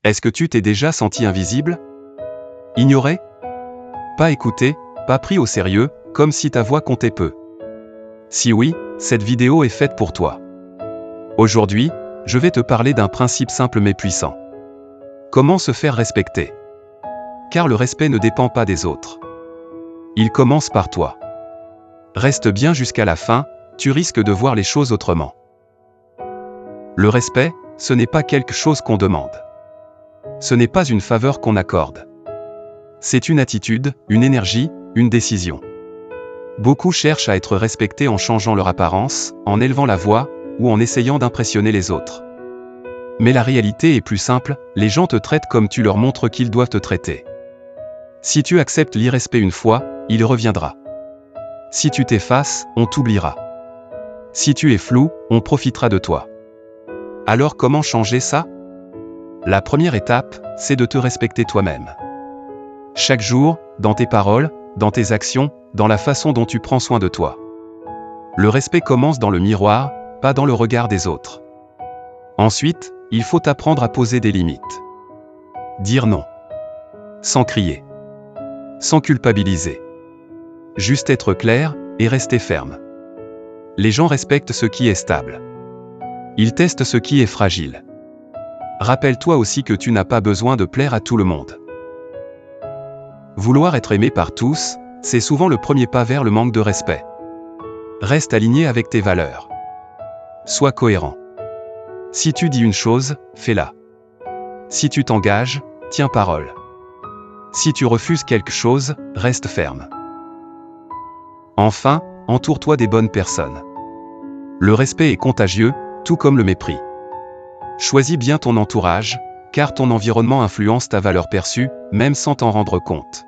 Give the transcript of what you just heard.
Est-ce que tu t'es déjà senti invisible? Ignoré? Pas écouté, pas pris au sérieux, comme si ta voix comptait peu? Si oui, cette vidéo est faite pour toi. Aujourd'hui, je vais te parler d'un principe simple mais puissant. Comment se faire respecter? Car le respect ne dépend pas des autres. Il commence par toi. Reste bien jusqu'à la fin, tu risques de voir les choses autrement. Le respect, ce n'est pas quelque chose qu'on demande. Ce n'est pas une faveur qu'on accorde. C'est une attitude, une énergie, une décision. Beaucoup cherchent à être respectés en changeant leur apparence, en élevant la voix, ou en essayant d'impressionner les autres. Mais la réalité est plus simple, les gens te traitent comme tu leur montres qu'ils doivent te traiter. Si tu acceptes l'irrespect une fois, il reviendra. Si tu t'effaces, on t'oubliera. Si tu es flou, on profitera de toi. Alors comment changer ça? La première étape, c'est de te respecter toi-même. Chaque jour, dans tes paroles, dans tes actions, dans la façon dont tu prends soin de toi. Le respect commence dans le miroir, pas dans le regard des autres. Ensuite, il faut apprendre à poser des limites. Dire non. Sans crier. Sans culpabiliser. Juste être clair, et rester ferme. Les gens respectent ce qui est stable. Ils testent ce qui est fragile. Rappelle-toi aussi que tu n'as pas besoin de plaire à tout le monde. Vouloir être aimé par tous, c'est souvent le premier pas vers le manque de respect. Reste aligné avec tes valeurs. Sois cohérent. Si tu dis une chose, fais-la. Si tu t'engages, tiens parole. Si tu refuses quelque chose, reste ferme. Enfin, entoure-toi des bonnes personnes. Le respect est contagieux, tout comme le mépris. Choisis bien ton entourage, car ton environnement influence ta valeur perçue, même sans t'en rendre compte.